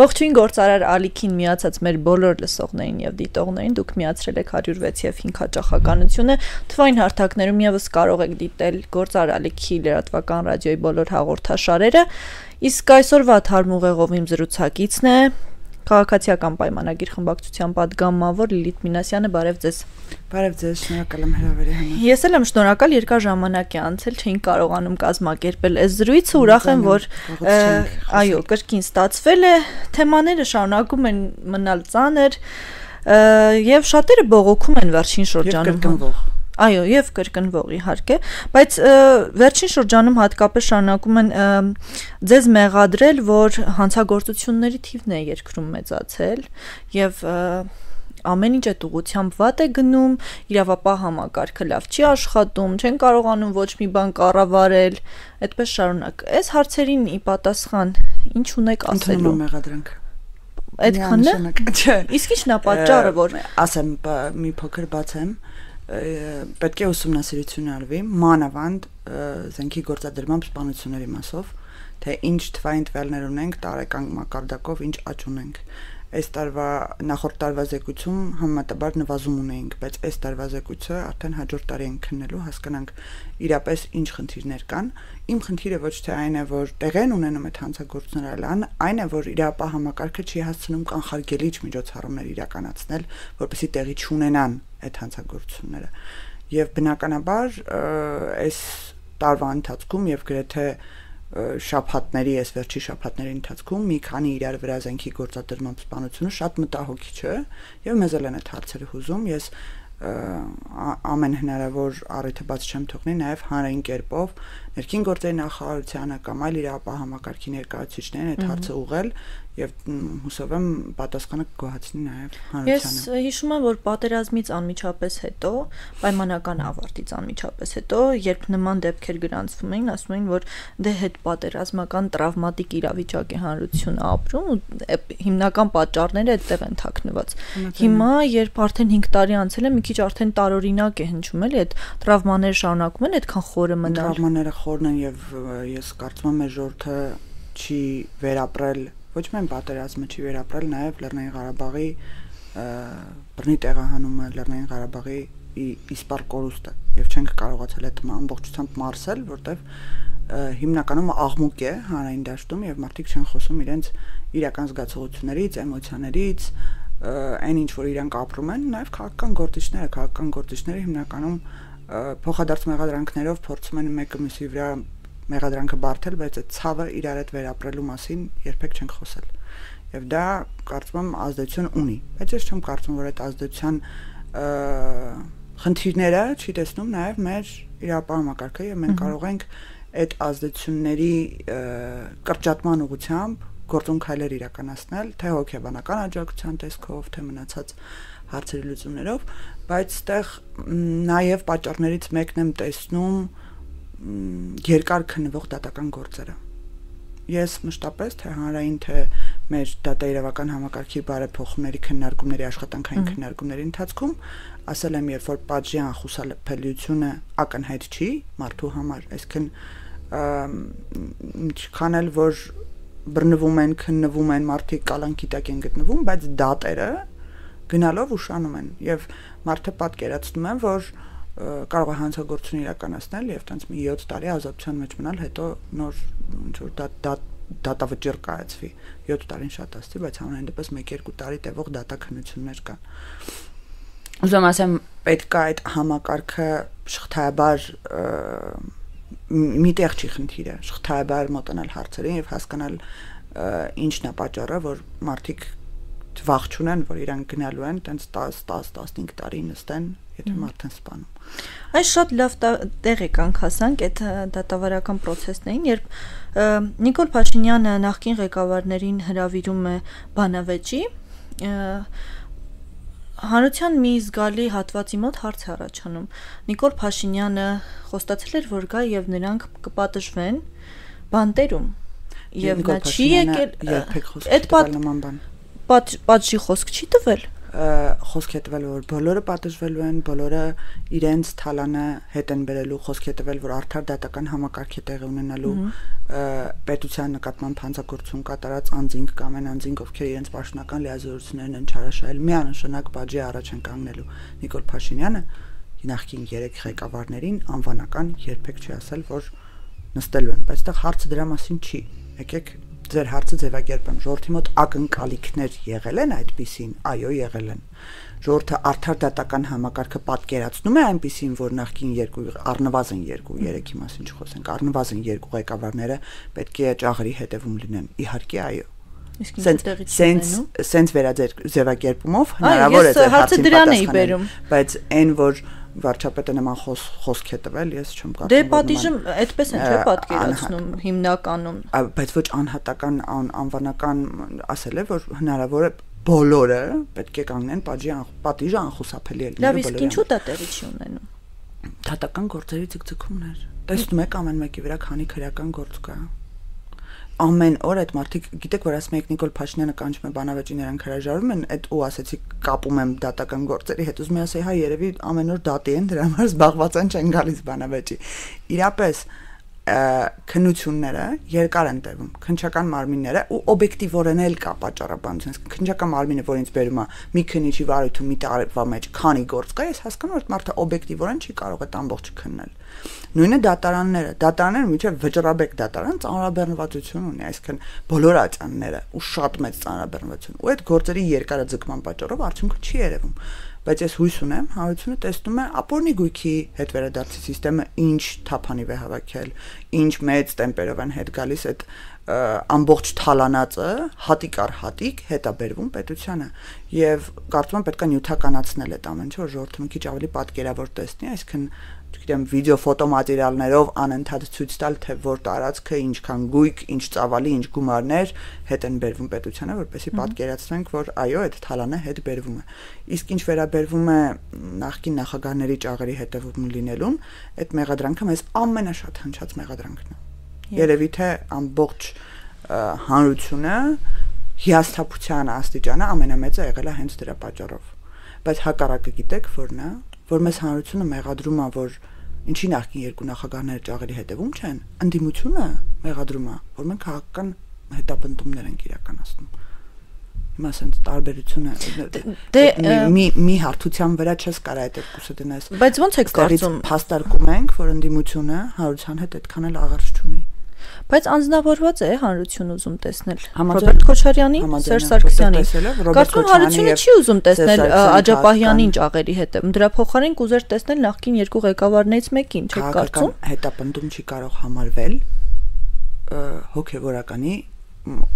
Ողջույն գործարար ալիքին միացած մեր բոլոր լսողներին եւ դիտողներին, դուք միացրել եք 106 եւ 5 հաճախականությունը, թվային հարթակներում եւս կարող եք դիտել գործարար ալիքի լրատվական ռադիոյի բոլոր հաղորդաշարերը, իսկ այսօրվա թարմ ուղեղով իմ զրուցակիցն է Քաղաքացիական պայմանագիր խմբակցության պատգամավոր Լիլիթ Մինասյանը, բարև ձեզ։ Բարև ձեզ, շնորհակալ եմ հրավերի համար։ Ես էլ եմ շնորհակալ, երկար ժամանակ է անցել, չէինք կարողանում կազմակերպել այս զրույցը, ուրախ եմ, որ այո, կրկին ստացվել է, թեմաները շարունակում են մնալ ծանր, եւ շատերը բողոքում են վերջին շրջանում։ Այո, եւ կրկնվող իհարկե, բայց վերջին շրջանում հատկապես շարունակում են ձեզ մեղադրել, որ հանցագործությունների թիվն է երկրում մեծացել եւ ամեն ինչ այդ ուղղությամբ վատ է գնում, իրավապահ համակարգը լավ չի աշխատում, չեն կարողանում ոչ մի բան կառավարել, այդպես շարունակ։ Այս հարցերին ի պատասխան ինչ ունեք ասելու։ Մեղադրանք։ Այդքանն է։ Չէ։ Իսկ ի՞նչն է պատճառը, որ ասեմ, մի փոքր բացեմ, պետք է ուսումնասիրություն արվի մանավանդ զենքի գործադրման սպանությունների մասով, թե ինչ թվային տվյալներ ունենք տարեկան մակարդակով, ինչ աճ ունենք։ Այս տարվա նախորդ տարվա զեկույցում համեմատաբար նվազում ունեինք, բայց այս տարվա զեկույցը արդեն հաջորդ տարի ենք քննելու, հասկանանք իրապես ինչ խնդիրներ կան։ Իմ խնդիրը ոչ թե այն է, որ տեղեն ունենում այդ հանցագործությունները, այն է, որ իրավապահ համակարգը չի հասցնում կանխարգելիչ միջոցառումներ իրականացնել, որպեսզի տեղի չունենան այդ հանցագործությունները։ Եվ բնականաբար այս տարվա ընթացքում եւ գրեթե շաբաթների, այս վերջի շաբաթների ընթացքում մի քանի իրար վրա զենքի գործադրման սպանությունը շատ մտահոգիչ է եւ մեզ էլ են այդ հարցերը հուզում։ Ես ամեն հնարավոր առիթը բաց չեմ թողնի նաեւ հանրային կերպով ներքին գործերի նախարարությանը կամ այլ իրավապահ համակարգի ներկայացուցիչներին այդ հարցը ուղղել եւ հուսով եմ պատասխանը կգոհացնի նաեւ հանրությանը։ Ես հիշում եմ, որ պատերազմից անմիջապես հետո, պայմանական ավարտից անմիջապես հետո, երբ նման դեպքեր գրանցվում էին, ասում էին, որ դե հետ պատերազմական տրավմատիկ իրավիճակ է հանրությունը ապրում ու հիմնական պատճառները այդտեղ են թաքնված։ Հիմա, երբ արդեն 5 տարի անցել է, մի քիչ արդեն տարօրինակ է հնչում, էլի այդ տրավմաները շարունակվում են այդքան խորը մնալ։ Տրավմաները խորն են եւ ես կարծում եմ, ժողովուրդը չի վերապրել ոչ միայն պատերազմը չի վերապրել, նաև Լեռնային Ղարաբաղի բռնի տեղահանումը, Լեռնային Ղարաբաղի իսպառ կորուստը եւ չենք կարողացել այդ ամբողջությամբ մարսել, որտեվ հիմնականում աղմուկ է հանրային դաշտում եւ մարդիկ չեն խոսում իրենց իրական զգացողություններից, էմոցիաներից, այն ինչ որ իրանք ապրում են, նաև քաղաքական գործիչները հիմնականում փոխադարձ մեղադրանքներով փորձում են մեկը մյուսի վրա մեղադրանքը բարթել, բայց այդ ցավը իրար հետ վերապրելու մասին երբեք չենք խոսել։ Եվ դա կարծում եմ ազդեցություն ունի, բայց ես չեմ կարծում, որ այդ ազդեցության խնդիրները չի տեսնում նաև մեր իրավապահ համակարգը եւ մենք կարող ենք այդ ազդեցությունների կրճատման ուղղությամբ գործուն քայլեր իրականացնել, թե հոգեբանական աջակցության տեսքով, թե մնացած հարցերի լուծումներով, բայց այդտեղ նաև պատճառներից մեկն եմ տեսնում երկար քննվող դատական գործերը։ Ես մշտապես թե հանրային, թե մեր դատաիրավական համակարգի բարեփոխումների քննարկումների, աշխատանքային քննարկումների ընթացքում ասել եմ, երբ որ պատժի անխուսափելիությունը ակնհայտ չի մարդու համար, այսինքն ինչքան էլ որ բռնվում են, քննվում են, մարդիկ կալանքի տակ են գտնվում, բայց դատերը գնալով ուշանում են եւ մարդը պատկերացնում են, որ կարող է հանցագործություն իրականացնել եւ տենց մի 7 տարի ազատության մեջ մնալ, հետո նոր ինչ որ դատավճիռ կայացվի։ 7 տարին շատ ասցի, բայց համենայն դեպս 1-2 տարի տևող դատաքննություններ կան։ Ուզում ասեմ, պետք է այդ համակարգը շղթայաբար միտեղ չի խնդիրը, շղթայաբար մոտենալ հարցերին եւ հասկանալ ինչն է պատճառը, որ մարդիկ վախ չունեն, որ իրանք գնալու են տենց 10-15 տարի նստեն, եթե մարդ են սպանում։ Այս շատ լավ տեղ եք հասանք այդ դատավարական process-ներին, երբ Նիկոլ Փաշինյանը նախկին ղեկավարներին հրավիրում է բանավեճի, հանրության մի զգալի հատվածի մոտ հարց է առաջանում։ Նիկոլ Փաշինյանը խոստացել էր, որ գա եւ նրանք կպատժվեն բանտերում։ Եվ նա չի եկել, երբեք խոսք չի տվել նման բան։ Պատժի խոսք չի տվել։ խոսք է տվել որ բոլորը պատժվելու են, բոլորը իրենց թալանը հետ են բերելու, խոսք է տվել որ արդար դատական համակարգ է տեղի ունենալու, պետության նկատմամբ հանցագործություն կատարած անձինք կամ այն անձինք, ովքեր իրենց պաշտոնական լիազորություններն են չարաշահել, միանշանակ բաժի առաջ են կանգնելու։ Նիկոլ Փաշինյանը նախկին 3 ղեկավարներին անվանական երբեք չի ասել, որ նստելու են, բայց այդտեղ հարցը դրա մասին չի։ Եկեք ձեր հարցը ձևակերպեմ։ Ժողովրդի մոտ ակնկալիքներ եղել են այդպիսին, այո, եղել են։ Ժողովրդը արդար դատական համակարգը պատկերացնում է այնպիսին, որ նախկին առնվազն 2-3-ի մասին չխոսենք, առնվազն 2 ղեկավարները պետք է ճաղրի հետևում լինեն։ Իհարկե, այո։ Սենց վերաձևակերպումով հնարավոր է ձեր հարցին պատասխանել, բայց այն որ վարչապետը նման խոսք է տվել, ես չեմ կարծում։ Դե պատիժը այդպես են չէ պատկերացնում հիմնականում։ Բայց ոչ անհատական անվանական ասել է, որ հնարավոր է բոլորը պետք է կանգնեն պատիժը անխուսափելի է լինելու։ Լավ, իսկ ինչու դա տեղի չի ունենում։ Դատական գործերի ցկցկումներ։ Տեսնում եք ամեն մեկի վրա քանի քրեական գործ կա։ Ամեն օր այդ մարդիկ, գիտեք, որ ասում եք Նիկոլ Փաշինյանը կանչում է բանավեճի, նրանք հրաժարվում են, այդ ու ասեցի կապում եմ դատական գործերի հետ, ուզում եմ ասել, հա, երևի ամեն օր դատի են, դրա համար զբաղված են չեն գալիս բանավեճի։ Իրապես քննությունները երկար են տևում, քննչական մարմինները ու օբյեկտիվորեն էլ կա պատճառաբանություն, քննչական մարմինը, որ ինձ բերում է մի քննիչի վարույթում մի տարվա մեջ քանի գործ կա, ես հասկանում եմ, որ մարդը օբյեկտիվորեն չի կարող այդ ամբողջը քննել։ Նույնը դատարանները միջև վճռաբեկ դատարան ծանրաբեռնվածություն ունի, այսինքն բոլոր ատյանները ու շատ մեծ ծանրաբեռնվածություն։ Ու այդ գործերի երկարաձգման պատճառով արդյունքը չի երևում։ Բայց ես հույս ունեմ, հանրությունը տեսնում է ապօրինի գույքի հետ վերադարձի համակարգը ինչ թափանիվ է հավաքել, ինչ մեծ տեմպերով են հետ գալիս այդ ամբողջ թալանածը հատիկ առ հատիկ հետ է բերվում պետությանը եւ կարծում եմ պետք է նյութականացնել այդ ամենը, որ ժողովուրդը մի քիչ ավելի պատկերավոր տեսնի, այսինքն չգիտեմ վիդեո ֆոտոմատերիալներով անընդհատ ցույց տալ թե որ տարածքը ինչքան գույք, ինչ ծավալի, ինչ գումարներ հետ են բերվում պետությանը, որպեսզի պատկերացնենք, որ այո, այդ թալանը հետ բերվում է։ Իսկ ինչ վերաբերվում է նախկին նախագահների ճաղերի հետևում լինելուն, այդ մեղադրանքը մեզ ամենաշատ հնչած մեղադրանքն է։ Երևի թե ամբողջ հանրությունը հիասթափության աստիճանը ամենամեծը եղել է հենց դրա պատճառով։ Բայց հակառակը գիտեք որն է, որ մեզ հանրությունը մեղադրում է, որ ինչի նախկին 2 նախագահները ճաղերի հետևում չեն, ընդդիմությունը մեղադրում է, որ մենք քաղաքական հետապնդումներ ենք իրականացնում։ Հիմա ասենց տարբերությունը մի հարթության վրա չես կարող այդ երկուսը դնես։ Բայց ո՞նց եք կարծում փաստարկում ենք, որ ընդդիմությունը հանրության հետ այդքան էլ աղարժ չունի։ Բայց անձնավորված է հանրությունը ուզում տեսնել Ռոբերտ Քոչարյանի, Սերժ Սարգսյանի։ Կարծում հանրությունը չի ուզում տեսնել Աջապահյանին ճաղերի հետ։ Դրա փոխարեն կուզեր տեսնել նախկին 2 ղեկավարներից մեկին, չեք կարծում։ Հետապնդում չի կարող համարվել հոգևորականի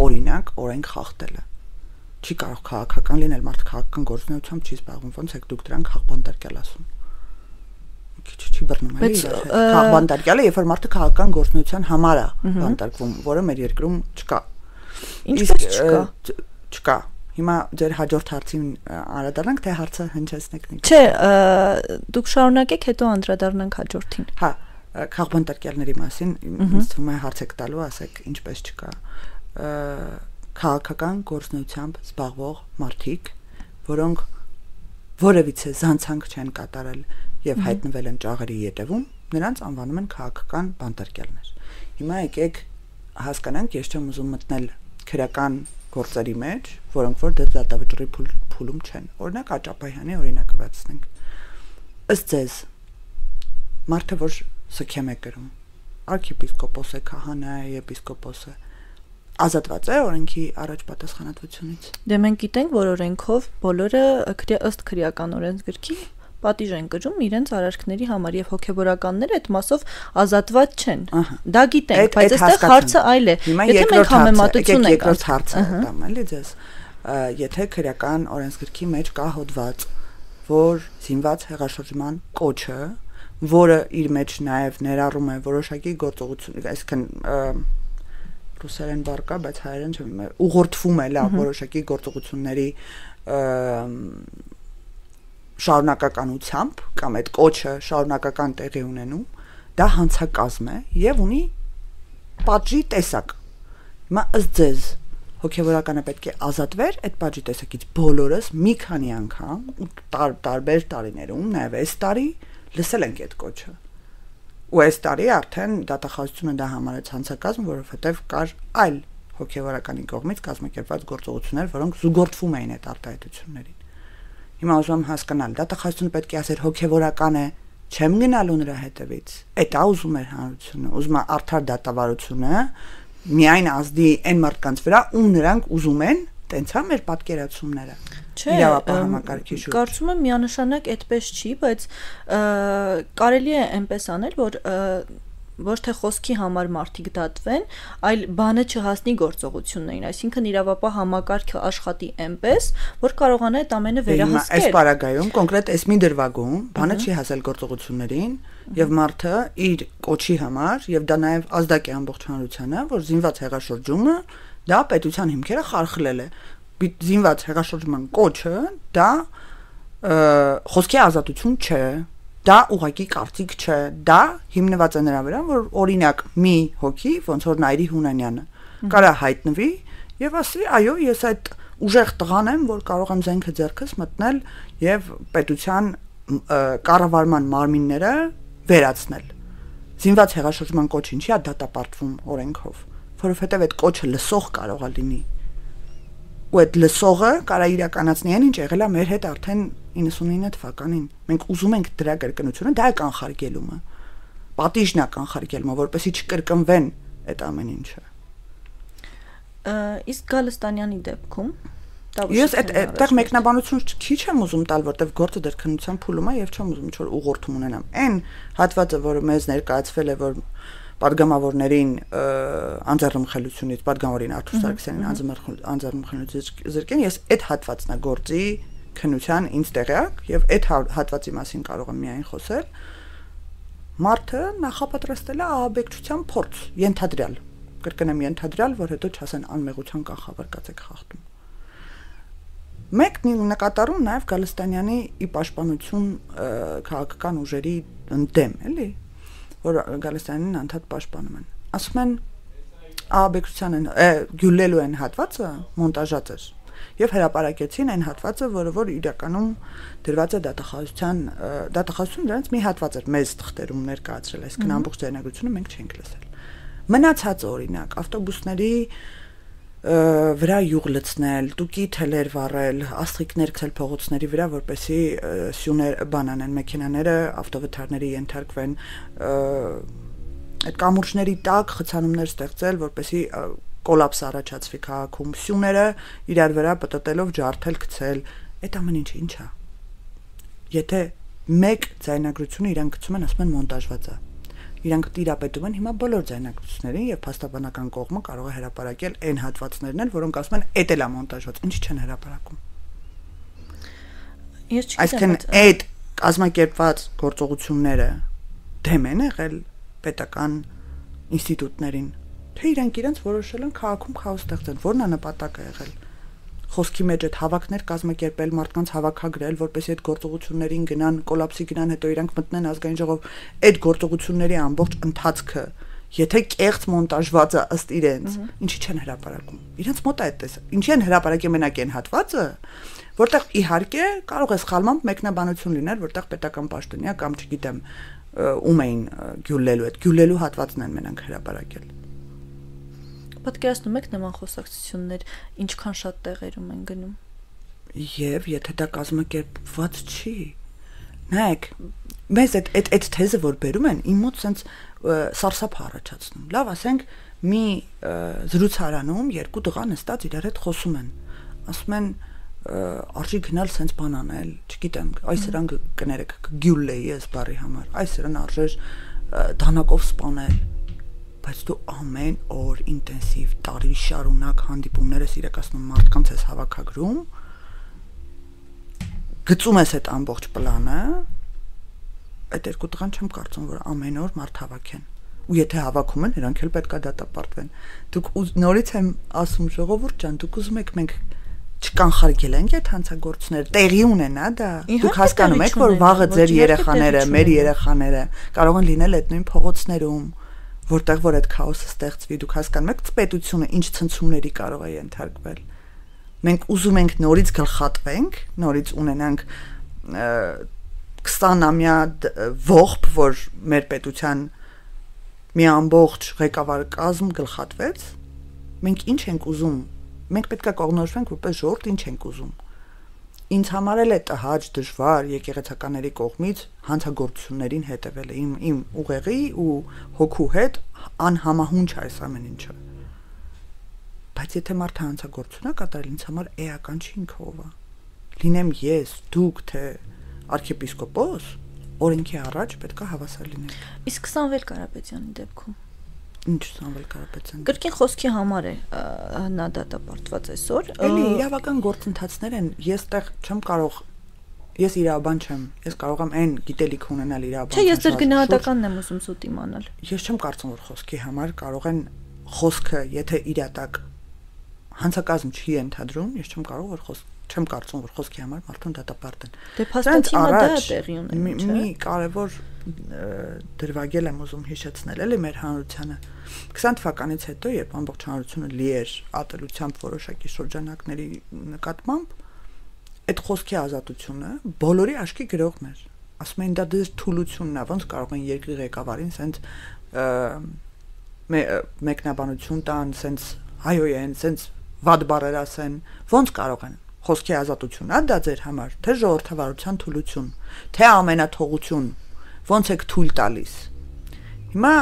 օրինակ օրենք խախտելը։ Չի կարող քաղաքական լինել, մարդը քաղաքական գործունեությամբ չի զբաղվում, ոնց եք դուք դրան քաղբանտարկյալ ասում։ Չի բռնում էլի քաղբանտարկյալը, երբ որ մարդը քաղաքական գործունեության համար է բանտարկվում, որը մեր երկրում չկա։ Ինչպես չկա։ Չկա։ Հիմա ձեր հաջորդ հարցին անդրադառնանք, թե հարցը հնչեցնեք։ Չէ, դուք շարունակեք, հետո անդրադառնանք հաջորդին։ Հա, քաղբանտարկյալների մասին ինձ թվում է հարց եք տալու, ասեք, ինչպես չկա։ Քաղաքական գործունեությամբ զբաղվող մարդիկ, որոնք որևիցե զանցանք չեն կատարել եւ հայտնվել են ճաղերի ետևում, նրանց անվանում են քաղաքական բանտարկյալներ։ Հիմա եկեք հասկանանք, ես չեմ ուզում մտնել քրեական գործերի մեջ, որոնք որ դատավճռի փուլում չեն։ Օրինակ Աջապահյանի օրինակը վերցնենք։ Ըստ ձեզ մարդը որ սքեմ է գրում, arczepiskopos է, քահանա է, եպիսկոպոս է, ազատված է օրենքի առաջ պատասխանատվությունից։ Դե մենք գիտենք, որ օրենքով բոլորը ըստ քրեական օրենսգրքի պատիժ են կրում իրենց արարքների համար եւ հոգեբորականները այդ մասով ազատված չեն։ Դա գիտենք, բայց այստեղ հարցը այլ է։ Եթե մենք համեմատություն ենք երկրորդ հարցը տամ, էլի ձեզ։ Եթե քրեական օրենսգրքի մեջ կա հոդված, որ զինված հեղաշրջման կոչը, որը իր մեջ նաեւ ներառում է որոշակի գործողություն, այսինքն ռուսերեն բառ կա, բայց հայերեն չեմ, ուղղորդվում է լավ որոշակի գործողությունների շարունակականությամբ կամ այդ կոչը շարունակական տեղի ունենում, դա հանցակազմ է եւ ունի պատժի տեսակ։ Հիմա ըստ ձեզ հոգևորականը պետք է ազատվեր այդ բաժի տեսակից բոլորս մի քանի անգամ տարբեր տարիներում նաև այս տարի լսել ենք այդ կոչը ու այս տարի արդեն դատախազությունը դա համարեց հանցակազմ, որովհետև կար այլ հոգևորականի կողմից կազմակերպված գործողություններ, որոնք զուգորդվում էին այդ արտահայտություններին։ Հիմա ուզում եմ հասկանալ, դատախազությունը պետք է ասեր հոգևորական է, չեմ գնալու նրա հետևից։ Այդ է ուզում էր հանրությունը, ուզում է արդար դատավարությունը միայն ազդի այն մարդկանց վրա, ում նրանք ուզում են, տենց է մեր պատկերացումները։ Իրավապահ համակարգի շուրջ։ Կարծում եմ միանշանակ այդպես չի, բայց կարելի է այնպես անել, որ ոչ թե խոսքի համար մարդիկ դատվեն, այլ բանը չհասնի գործողություններին, այսինքն իրավապահ համակարգը աշխատի այնպես, որ կարողանա այդ ամենը վերահսկել։ Այս պարագայում կոնկրետ այս մի դրվագում բանը չի հասել գործողություններին եւ մարդը իր կոչի համար եւ դա նաեւ ազդակ է ամբողջ հանրությանը, որ զինված հեղաշրջումը դա պետության հիմքերը խարխլել է։ Զինված հեղաշրջման կոչը դա խոսքի ազատություն չէ։ Դա ուղղակի կարծիք չէ, դա հիմնված է նրա վրա, որ օրինակ մի հոգի, ոնց որ Նայիրի Հունանյանը, կարա հայտնվի եւ ասի, այո, ես այդ ուժեղ տղան եմ, որ կարող եմ զենքը ձեռքս մտնել եւ պետության կառավարման մարմինները վերացնել։ Զինված հեղաշրջման կոչ ինչի է դատապարտվում օրենքով, որովհետեւ այդ կոչը լսող կարող է լինի։ Ու այդ լսողը կարա իրականացնի այն, ինչ եղել է մեր հետ արդեն 99 թվականին։ Մենք ուզում ենք դրա կրկնությունը, դա է կանխարգելումը։ Պատիժն է կանխարգելումը, որպեսզի չկրկնվեն այդ ամեն ինչը։ Իսկ Գալստանյանի դեպքում ես այդտեղ մեկնաբանություն քիչ եմ ուզում տալ, որտեվ գործը դեռ քննության փուլում է եւ չեմ ուզում ինչ-որ ուղղորդում ունենամ։ Այն հատվածը, որը մեզ ներկայացվել է, որ պատգամավորներին անձեռնմխելությունից, պատգամավորին Արթուր Սարգսյանին անձեռնմխելությունից զրկեն, ես այդ հատվածն է գործի քննության ինձ տեղյակ եւ այդ հատվածի մասին կարող եմ միայն խոսել։ Մարդը նախապատրաստել է ահաբեկչության փորձ, ենթադրյալ, կրկնեմ ենթադրյալ, որ հետո չասեն անմեղության կանխավարկած եք խախտում։ Մեկ նկատառում նաեւ Գալստանյանի ի պաշտպանություն քաղաքական ուժերի ընդդեմ, էլի, որ Գալստանյանին անդադ պաշտպանում են։ Ասում են ահաբեկչության գյուլելու են հատվածը մոնտաժած էր եւ հրապարակեցին այն հատվածը, որ իրականում դրված է դատախազությունը դրանց մի հատված էր մեծ թղթերում ներկայացրել, այսինքն ամբողջ ձայնագրությունը մենք չենք լսել։ Մնացածը օրինակ ավտոբուսների վրա յուղ լցնել, տուկի թելեր վառել, աստղիկներ գցել փողոցների վրա, որպեսզի սյուներ բանանեն մեքենաները ավտովթարների ենթարկվեն, այդ կամուրջների տակ խցանումներ ստեղծել, որպեսզի կոլապս առաջացվի քաղաքում, սյուները իրար վրա պտտելով ջարդել, գցել, այդ ամեն ինչը ինչ է։ Եթե մեկ ձայնագրությունը իրանք գցում են, ասում են մոնտաժված է։ Իրանք տիրապետում են հիմա բոլոր ձայնագրություններին եւ փաստաբանական կողմը կարող է հրապարակել այն հատվածներն են, որոնք ասում են էդ էլ է մոնտաժված, ինչի չեն հրապարակում։ Այսինքն այդ կազմակերպված գործողությունները դեմ են եղել պետական ինստիտուտներին, թե իրանք որոշել են քաղաքում քաոս ստեղծել, որն է նպատակը եղել։ Խոսքի մեջ այդ հավաքներ կազմակերպել, մարդկանց հավաքագրել, որպեսզի այդ գործողություններին գնան, կոլապսի գնան, հետո իրանք մտնեն ազգային ժողով, այդ գործողությունների ամբողջ ընթացքը, եթե կեղծ մոնտաժված է ըստ իրենց, ինչի չեն հրապարակում։ Իրենց մոտ է այդպես։ Ինչի են հրապարակի մենակ այն հատվածը, որտեղ իհարկե կարող է սխալմամբ մեկնաբանություն լինել, որտեղ պետական պաշտոնյա կամ չգիտեմ ում էին գյուլելու, այդ գյուլելու հատվածն են մենակ հրապարակել։ Պատկերացնում եք նման խոսակցություններ ինչքան շատ տեղերում են գնում։ Եվ եթե դա կազմակերպված չի, նայեք, մեզ այդ թեզը որ բերում են, իմ մոտ sense սարսափ առաջացնում։ Լավ, ասենք մի զրուցարանում երկու տղա նստած իրար հետ խոսում են։ Ասում են արժի գնալ sense բան անել, չգիտեմ, այս սրան կներեք, գյուլեի ես բարի համար, այս սրան արժեր դանակով սպանել։ Բայց դու ամեն օր ինտենսիվ տարի շարունակ հանդիպումներ ես իրակացնում մարդկանց ես հավաքագրում, գծում ես այդ ամբողջ պլանը, այդ երկու տղան չեմ կարծում, որ ամեն օր մարդ հավաքեն։ Ու եթե հավաքում են, նրանք էլ պետք է դատապարտվեն։ Դուք նորից եմ ասում ժողովուրդ ջան, դուք ուզում եք մենք չկանխարգելենք այդ հանցագործությունները, տեղի ունենա դա։ Դուք հասկանում եք, որ վաղը ձեր երեխաները, մեր երեխաները կարող են լինել այդ նույն փողոցներում, որտեղ որ այդ քաոսը ստեղծվի, դուք հասկանում եք, պետությունը ինչ ցնցումների կարող է ենթարկվել։ Մենք ուզում ենք նորից գլխատվենք, նորից ունենանք 20-ամյա ողբ, որ մեր պետության մի ամբողջ ղեկավար կազմ գլխատվեց։ Մենք ինչ ենք ուզում։ Մենք պետք է կողնորոշվենք որպես ժողովուրդ ինչ ենք ուզում։ Ինձ համար էլ է տհաճ, դժվար եկեղեցականների կողմից հանցագործություններին հետևելը իմ ուղեղի ու հոգու հետ անհամահունչ այս ամեն ինչը։ Բայց եթե մարդը հանցագործություն է կատարել, ինձ համար էական չի ինքով է։ Լինեմ ես, դուք, թե arczepiskopos, օրենքի առաջ պետք է հավասար լինենք։ Իսկ Սամվել Կարապետյանի դեպքում Ինչ Սամվել Կարապետյանը։ Կրկին խոսքի համար է նա դատապարտված այսօր։ Էլի իրավական գործընթացներ են, ես տեղ չեմ կարող, ես իրավաբան չեմ, ես կարող եմ այն գիտելիք ունենալ իրավաբան։ Չէ, ես դեռ գնահատականն եմ ուզում սուտ իմանալ։ Ես չեմ կարծում, որ խոսքի համար կարող են խոսքը, եթե իրատակ հանցակազմ չի ընդհանրում, ես չեմ կարող որ չեմ կարծում, որ խոսքի համար մարդուն դատապարտեն։ Դե փաստացի դա տեղի ունի, չէ՞։ Մի կարևոր դրվագել եմ ուզում հիշեցնել, էլի մեր հանրությանը 20 թվականից հետո, երբ ամբողջ հանրությունը լի էր ատելությամբ որոշակի շրջանակների նկատմամբ, այդ խոսքի ազատությունը բոլորի աչքի գրողն էր։ Ասում էին դա դες թուլությունն է, ոնց կարող են երկրի ղեկավարին սենց մեկնաբանություն տան, սենց հայոյեն, սենց վատ բառեր ասեն, ոնց կարող են խոսքի ազատությունն է դա ձեր համար, թե ժողովրդավարության թուլություն, թե ամենաթողություն, ոնց եք թույլ տալիս։ Հիմա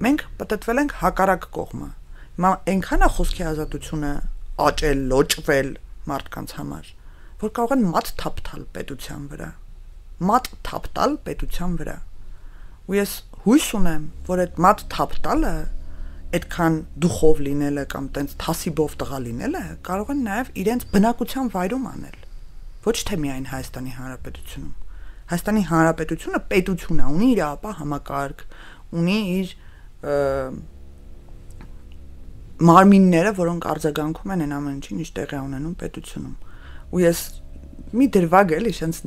մենք պատտվել ենք հակառակ կողմը։ Հիմա այնքան է խոսքի ազատությունը աճել, լոճվել մարդկանց համար, որ կարող են մատ թափտալ պետության վրա։ Մատ թափտալ պետության վրա։ Ու ես հույս ունեմ, որ այդ մատ թափտալը այդքան դուխով լինելը կամ տենց թասիբով տղա լինելը կարող են նաև իրենց բնակության վայրում անել։ Ոչ թե միայն Հայաստանի Հանրապետությունում։ Հայաստանի Հանրապետությունը պետություն է, ունի իր ապա համակարգ, ունի իր մարմինները, որոնք արձագանքում են այն ամեն ինչին, ինչ տեղի ունենում պետությունում։ Ու ես մի դրվագ էլի, sense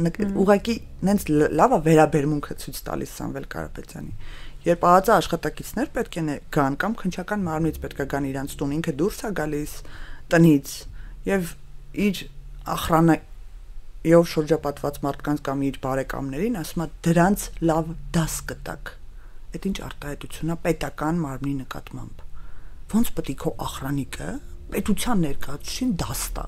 ուղղակի նենց լավ է վերաբերմունքը ցույց տալիս Սամվել Կարապետյանի։ Երբ ԱԱԾ աշխատակիցներ պետք է գան կամ քննչական մարմնից պետք է գան իրանց տուն, ինքը դուրս է գալիս տնից եւ իր ախրանայով շրջապատված մարդկանց կամ իր բարեկամներին ասում է դրանց լավ դաս կտակ։ Այդ ինչ արտահայտություն է պետական մարմնի նկատմամբ։ Ոնց պետք է քո ախրանիկը պետության ներկայացուցին դաս տա։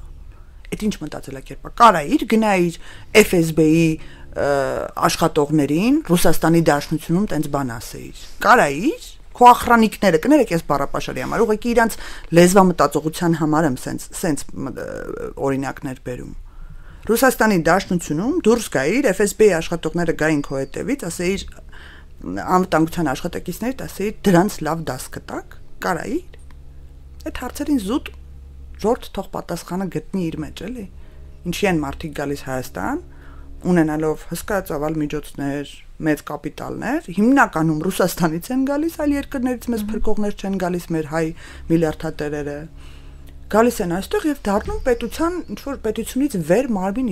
Այդ ինչ մտածելակերպ է։ Կարա իր գնա իր FSB-ի աշխատողներին Ռուսաստանի Դաշնությունում տենց բան ասեիր։ Կարա իր քո ախրանիկները կներեք ես բառապաշարի համար, ուղղակի իրանց լեզվամտածողության համար եմ սենց օրինակներ բերում։ Ռուսաստանի Դաշնությունում դուրս գայիր FSB-ի աշխատողները գային քո հետևից, ասեիր անվտանգության աշխատակիցներից, ասեիր դրանց լավ դաս կտակ, կարա իր։ Այդ հարցերին զուտ ժողովուրդ թող պատասխանը գտնի իր մեջ, էլի։ Ինչի են մարդիկ գալիս Հայաստան, ունենալով հսկա ծավալ միջոցներ, մեծ կապիտալներ, հիմնականում Ռուսաստանից են գալիս, այլ երկրներից մեծ փրկողներ չեն գալիս մեր հայ միլիարդատերերը։ Գալիս են այստեղ եւ դառնում պետության, ինչ որ պետությունից վեր մարմին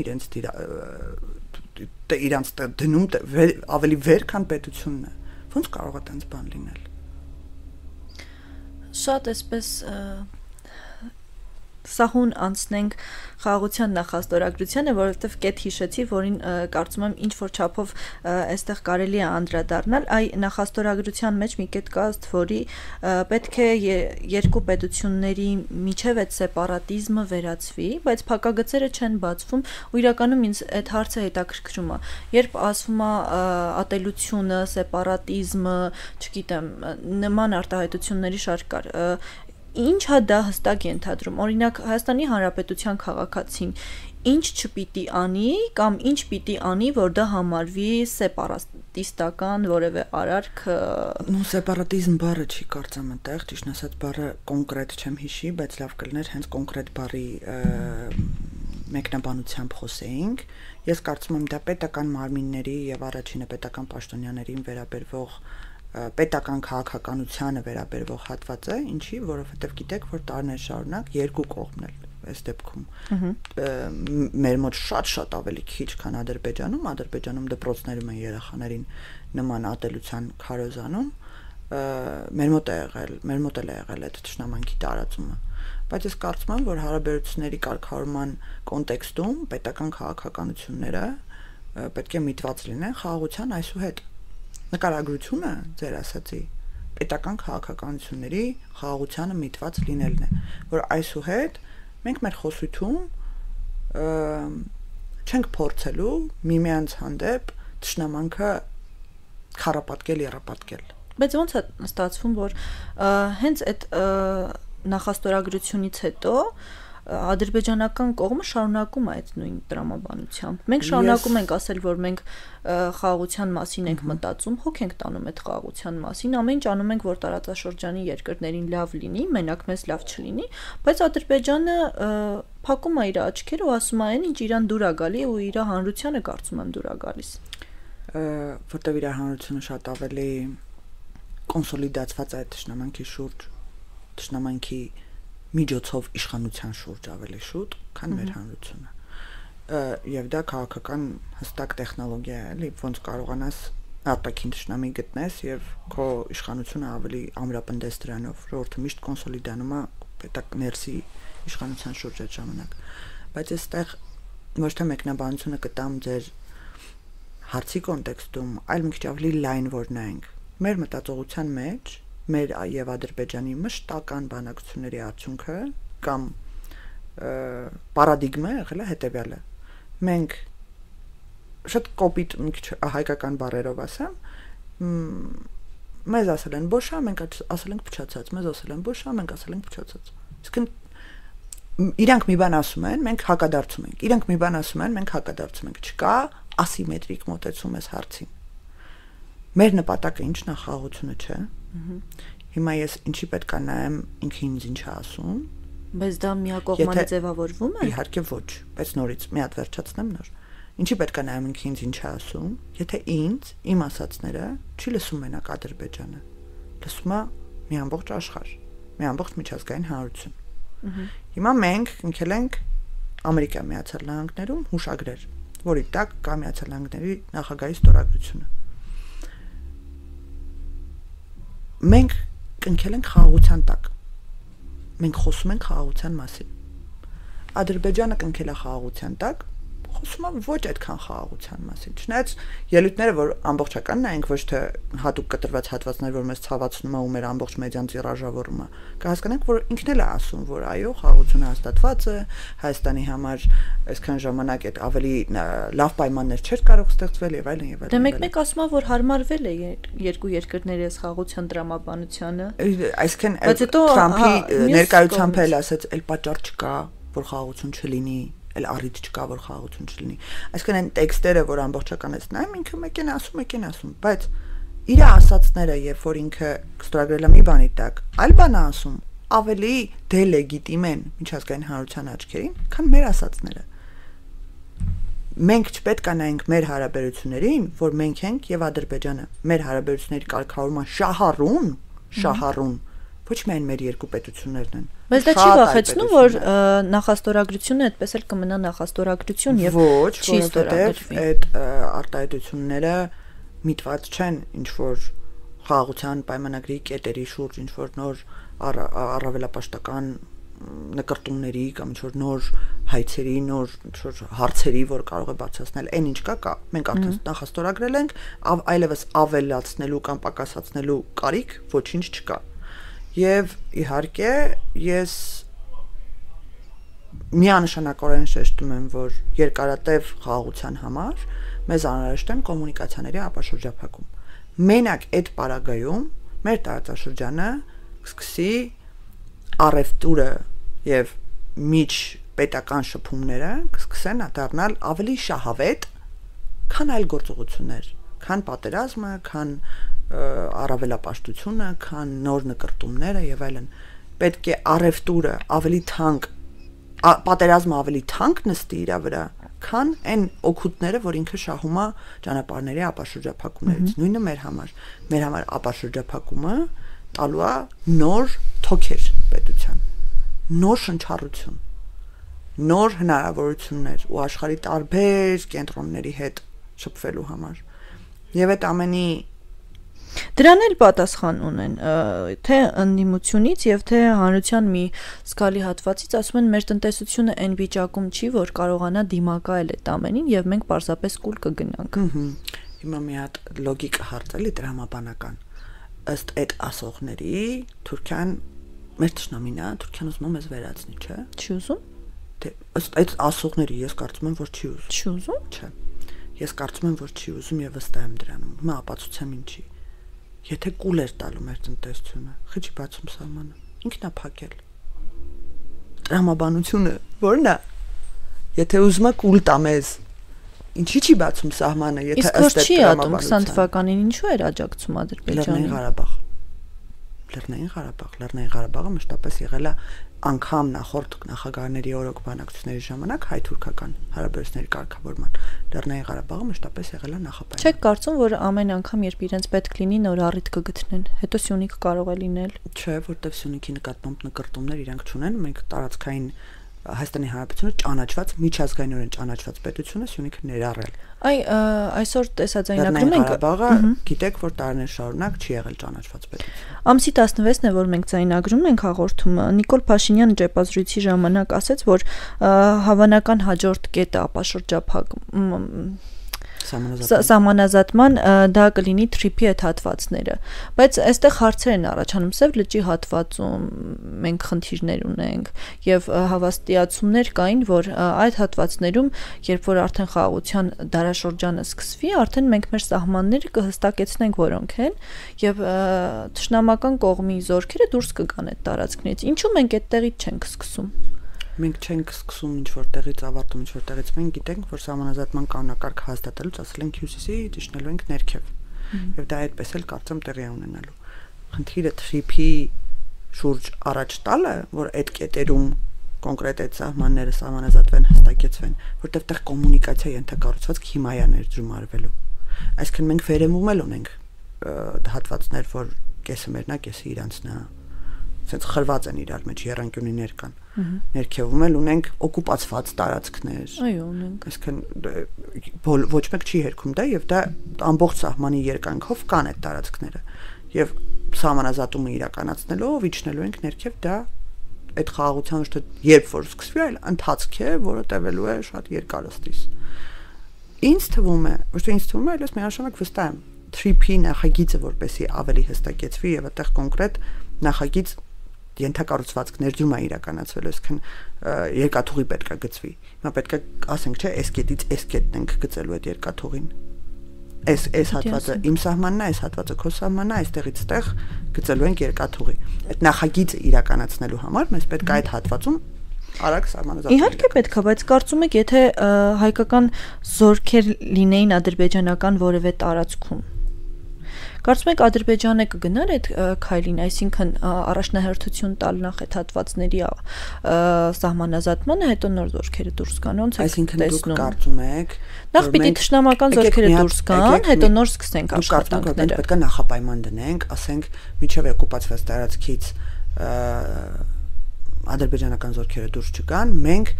իրանց դնում ավելի վեր, քան պետությունն է։ Ոնց կարող է տենց բան լինել։ Շատ էսպես սահուն անցնենք խաղաղության նախաստորագրությանը, որովհետև կետ հիշեցի, որին կարծում եմ ինչ որ չափով այստեղ կարելի է անդրադառնալ, այ նախաստորագրության մեջ մի կետ կա, որի պետք է երկու պետությունների միջև այդ սեպարատիզմը վերացվի, բայց փակագծերը չեն բացվում, ու իրականում ինձ այդ հարցը հետաքրքրում է։ Երբ ասվում է ատելությունը, սեպարատիզմը, չգիտեմ, նման արտահայտությունների շարք կար, ինչ է դա հստակ ենթադրում։ Օրինակ Հայաստանի Հանրապետության քաղաքացին ինչ չպիտի անի կամ ինչ պիտի անի, որ դա համարվի սեպարատիստական որևէ արարք։ Ну սեպարատիզմ բառը չի կարծեմ այնտեղ, ճիշտ ասած բառը կոնկրետ չեմ հիշի, բայց լավ կլիներ հենց կոնկրետ բառի մեկնաբանությամբ խոսեինք։ Ես կարծում եմ դա պետական մարմինների եւ առաջինը պետական պաշտոնյաներին վերաբերվող պետական քաղաքականությանը վերաբերվող հատված է, ինչի, որովհետև գիտեք, որ տարիներ շարունակ երկու կողմն էլ այս դեպքում մեր մոտ շատ ավելի քիչ, քան Ադրբեջանում դպրոցներում են երեխաներին նման ատելության քարոզանում, մեր մոտ է եղել այդ ճշնամանքի տարածումը, բայց ես կարծում եմ, որ հարաբերությունների կարգավորման կոնտեքստում պետական քաղաքականությունները պետք է միտված լինեն խաղաղության այսուհետ։ Նկարագրությունը ձեր ասացի պետական քաղաքականությունների խաղաղությանը միտված լինելն է, որ այսուհետ մենք մեր խոսույթում չենք փորձելու միմյանց հանդեպ ճշնամանքը քարապատկել, երապատկել։ Բայց ոնց է ստացվում, որ հենց այդ նախաստորագրությունից հետո ադրբեջանական կողմը շարունակում է այդ նույն տրամաբանությամբ։ Մենք շարունակում ենք ասել, որ մենք խաղաղության մասին ենք մտածում, հոգ ենք տանում այդ խաղաղության մասին, ամեն ինչ անում ենք, որ տարածաշրջանի երկրներին լավ լինի, մենակ մեզ լավ չլինի, բայց Ադրբեջանը փակում է իր աչքերը ու ասում է, այն ինչ իրան դուր է գալի ու իր հանրությանը կարծում եմ դուր է գալիս։ Որտեղ իր հանրությունը շատ ավելի կոնսոլիդացված է այդ ճշնամանքի շուրջ, ճշնամանքի միջոցով իշխանության շուրջ ավելի շուտ, քան մեր հանրությունը։ Եվ դա քաղաքական հստակ տեխնոլոգիա է, էլի, ոնց կարողանաս արտաքին ճշնամի գտնես եւ քո իշխանությունը ավելի ամրապնդես դրանով, ժողովուրդը միշտ կոնսոլիդանում է պետակ ներսի իշխանության շուրջ այդ ժամանակ։ Բայց այստեղ ոչ թե մեկնաբանությունը կտամ ձեր հարցի կոնտեքստում, այլ մի քիչ ավելի լայն որ նայենք։ Մեր մտածողության մեջ մեր եւ Ադրբեջանի մշտական բանակցությունների արդյունքը կամ պարադիգմա եղել է հետեւյալը։ Մենք շատ կոպիտ մի քիչ հայկական բառերով ասեմ, մեզ ասել են բոշա, մենք ասել ենք փչացած, մեզ ասել են բոշա, մենք ասել ենք փչացած։ Իսկ իրանք մի բան ասում են, մենք հակադարձում ենք։ Իրանք մի բան ասում են, մենք հակադարձում ենք։ Չկա ասիմետրիկ մոտեցում այս հարցին։ Մեր նպատակը ինչն է, խաղաղությունը չէ։ Հիմա ես ինչի պետք է նայեմ ինքը ինձ ինչ է ասում։ Բայց դա միակողմանի ձևավորվում է։ Իհարկե ոչ, բայց նորից մի հատ վերջացնեմ նոր։ Ինչի պետք է նայեմ ինքը ինձ ինչ է ասում, եթե ինձ իմ ասածները չի լսում մենակ Ադրբեջանը։ Լսում է մի ամբողջ աշխարհ, մի ամբողջ միջազգային հանրություն։ Հիմա մենք ընկել ենք Ամերիկայի Միացյալ Նահանգներում հուշագրեր, որի տակ կա Միացյալ Նահանգների նախագահի ստորագրությունը։ Մենք կնքել ենք խաղաղության տակ։ Մենք խոսում ենք խաղաղության մասին։ Ադրբեջանը կնքել է խաղաղության տակ, խոսում է ոչ այդքան խաղաղության մասին։ Չնայած ելույթները, որ ամբողջական նայենք, ոչ թե հատուկ կտրված հատվածներ, որ մեզ ցավացնում է ու մեր ամբողջ մեդիան տիրաժավորում է, կհասկանանք, որ ինքն էլ է ասում, որ այո, խաղաղությունը հաստատված է, Հայաստանի համար այսքան ժամանակ այդ ավելի լավ պայմաններ չէր կարող ստեղծվել եւ այլն եւ այլն։ Դե մեկ ասում է, որ հարմարվել է երկու երկրների այս խաղաղության տրամաբանությանը։ Այսինքն Թրամփի ներկայությամբ էլ ասաց, «Էլ պատճառ չկա, որ խաղաղություն չլինի»։ Էլ առիթ չկա, որ խաղաղություն չլինի։ Այսինքն այն տեքստերը, որ ամբողջական ես նայում, ինքը մեկին ասում, բայց իր ասածները, երբ որ ինքը ստորագրել է մի բանի տակ, այլ բան է ասում, ավելի դելեգիտիմ են միջազգային հանրության աչքերին, քան մեր ասածները։ Մենք չպետք է նայենք մեր հարաբերություններին, որ մենք ենք եւ Ադրբեջանը, մեր հարաբերությունների կարգավորման շահառուն ոչ միայն մեր երկու պետություններն են։ Բայց դա չի վախեցնում, որ նախաստորագրությունը այդպես էլ կմնա նախաստորագրություն եւ չի ստորագրվի։ Այդ արտահայտությունները միտված չեն ինչ որ խաղաղության պայմանագրի կետերի շուրջ, ինչ որ նոր առավելապաշտական նկարտումների կամ ինչ որ նոր հայցերի, նոր ինչ որ հարցերի, որ կարող է բացասնել, այն ինչ կա, մենք արդեն նախաստորագրել ենք, այլևս ավելացնելու կամ պակասացնելու կարիք ոչինչ չկա։ Եվ իհարկե ես միանշանակորեն շեշտում եմ, որ երկարատև խաղաղության համար մեզ անհրաժեշտ են կոմունիկացիաների ապաշրջափակում։ Մենակ այդ պարագայում մեր տարածաշրջանը սկսի առևտուրը եւ միջ պետական շփումները կսկսեն դառնալ ավելի շահավետ, քան այլ գործողություններ, քան պատերազմը, քան առավելապաշտությունը, քան նոր նկարտումները եւ այլն։ Պետք է առևտուրը ավելի թանկ, պատերազմը ավելի թանկ նստի իր վրա, քան այն օգուտները, որ ինքը շահում է ճանապարհների ապաշրջափակումներից։ Նույնը մեր համար ապաշրջափակումը տալու է նոր թոքեր պետության, նոր շնչառություն, նոր հնարավորություններ ու աշխարհի տարբեր կենտրոնների հետ շփվելու համար։ Եվ այդ ամենի Դրան էլ պատասխան ունեն, թե ընդդիմությունից եւ թե հանրության մի զգալի հատվածից ասում են մեր տնտեսությունը այն վիճակում չի, որ կարողանա դիմակայել այդ ամենին եւ մենք պարզապես կուլ կգնանք։ Հիմա մի հատ լոգիկ հարց էլի դրամաբանական։ Ըստ այդ ասողների Թուրքիան մեր ճշնամին է, Թուրքիան ուզում է մեզ վերացնի, չէ՞։ Չի ուզում։ Դե ըստ այդ ասողների ես կարծում եմ, որ չի ուզում։ Չի ուզում։ Չէ։ Ես կարծում եմ, որ չի ուզում եւ վստահ եմ դրանում։ Հիմա ապացուցեմ ինչի։ Եթե կուլ էր տալու մեր տնտեսությունը, խիչի բացում սահմանը, ինքն է փակել։ Տրամաբանությունը ո՞րն է։ Եթե ուզում է կուլ տա մեզ, ինչի՞ չի բացում սահմանը, եթե ըստ այդ տրամաբանության 20 թվականին ինչու էր աջակցում Ադրբեջանին։ Լեռնային Ղարաբաղը մշտապես եղել է անգամ նախորդ նախագահների օրոք բանակցությունների ժամանակ հայ-թուրքական հարաբերությունների կարգավորման Լեռնային Ղարաբաղը մշտապես եղել է նախապայման։ Չեք կարծում, որ ամեն անգամ երբ իրենց պետք լինի նոր առիթ կգտնեն, հետո Սյունիքը կարող է լինել։ Չէ, որտեվ Սյունիքի նկատմամբ նկրտումներ իրենք չունեն, մենք տարածքային Հայաստանի Հանրապետությունը ճանաչված միջազգայինորեն ճանաչված պետությունը Սյունիքը ներառել։ Այսօր տեսաձայնագրում ենք Ղարաբաղը գիտեք, որ տարիներ շարունակ չի եղել ճանաչված պետություն։ Ամսի 16-ն է, որ մենք ձայնագրում ենք հաղորդումը։ Նիկոլ Փաշինյանը ճեպազրույցի ժամանակ ասաց, որ հավանական հաջորդ կետը ապաշրջափակ Սահմանազատման դա կլինի թրիփի այդ հատվածները, բայց այստեղ հարցեր են առաջանում, Սև լճի հատվածում մենք խնդիրներ ունենք եւ հավաստիացումներ կային, որ այդ հատվածներում, երբ որ արդեն խաղաղության դարաշրջանը սկսվի, արդեն մենք մեր սահմանները կհստակեցնենք որոնք են եւ թշնամական կողմի զորքերը դուրս կգան այդ տարածքներից։ Ինչու մենք այդտեղից չենք սկսում։ Մենք չենք սկսում ինչ որտեղից ավարտում, ինչ որտեղից մենք գիտենք, որ սահմանազատման կանոնակարգը հաստատելուց ասել ենք հյուսիսի, դիշնելու ենք ներքև։ Եվ դա այդպես էլ կարծեմ տեղի ունենալու։ Խնդիրը թրիփի շուրջ առաջ տալը, որ այդ կետերում կոնկրետ այդ սահմանները սահմանազատվեն, հստակեցվեն, որտեղ տեղ կոմունիկացիա ենթակառուցվածք հիմա է ներդրում արվելու։ Այսինքն մենք վերեմում էլ ունենք հատվածներ, որ կեսը մերն է, կեսը իրանցն է։ Սենց խրված են իրար մեջ երանկյունիներ կան։ Ներքևում էլ ունենք օկուպացված տարածքներ։ Այո, ունենք։ Այսինքն ոչ մեկ չի հերքում դա եւ դա ամբողջ սահմանի երկայնքով կան այդ տարածքները։ Եվ սահմանազատումը իրականացնելով իջնելու ենք ներքև դա այդ խաղաղության շուտ երբ որ սկսվի այլ ընթացք է, որը տևելու է շատ երկարստից։ Ինձ թվում է, ոչ թե ինձ թվում է, այլև միանշանակ վստահ եմ, թրիփի նախագիծը որպեսի ավելի հստակեցվի եւ այդտեղ կոնկրետ նախագիծ ենթակառուցվածք ներդրում է իրականացվել, այսինքն երկաթուղի պետք է գծվի։ Հիմա պետք է ասենք, չէ, այս կետից այս կետն ենք գծելու այդ երկաթուղին։ Այս հատվածը իմ սահմանն է, այս հատվածը քո սահմանն է, այստեղից այդտեղ գծելու ենք երկաթուղի։ Այդ նախագիծը իրականացնելու համար մեզ պետք է այդ հատվածում արագ սահմանազատել։ Իհարկե պետք է, բայց կարծում եք, եթե հայկական զորքեր լինեին ադրբեջանական որևէ տարածքում, կարծում եք Ադրբեջանը կգնար այդ քայլին, այսինքն առաջնահերթություն տալ նախ այդ հատվածների սահմանազատմանը, հետո նոր զորքերը դուրս գան, ոնց եք տեսնում։ Այսինքն դուք կարծում եք, նախ պիտի թշնամական զորքերը դուրս գան, հետո նոր սկսենք աշխատանքները։ Պետք է նախապայման դնենք, ասենք, միջև օկուպացված տարածքից ադրբեջանական զորքերը դուրս չգան, մենք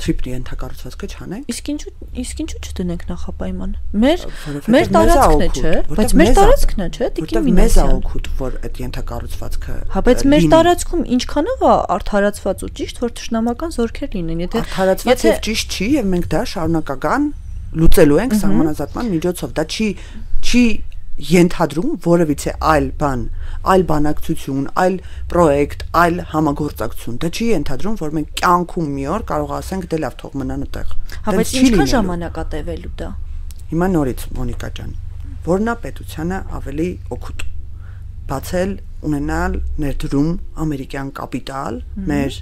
թրիփի ենթակառուցվածքը չանենք։ Իսկ ինչու չդնենք նախապայման։ Մեր տարածքն է, չէ՞, բայց մեր տարածքն է, չէ՞, Տիկին Մինասյան։ Մեզ է օգուտ, որ այդ ենթակառուցվածքը։ Հա, բայց մեր տարածքում ինչքանով է արդարացված ու ճիշտ, որ թշնամական զորքեր լինեն, եթե արդարացված եւ ճիշտ չի, եւ մենք դա շարունակական լուծելու ենք սահմանազատման միջոցով։ Դա չի ենթադրում որևիցե այլ բան, այլ բանակցություն, այլ պրոյեկտ, այլ համագործակցություն։ Դա չի ենթադրում, որ մենք կյանքում մի օր կարող ասենք դե լավ թող մնան այդտեղ։ Հա, բայց ինչքան ժամանակ է տևելու դա։ Հիմա նորից Մոնիկա ջան, որն է պետությանը ավելի օգուտ։ Բացել ունենալ ներդրում ամերիկյան կապիտալ մեր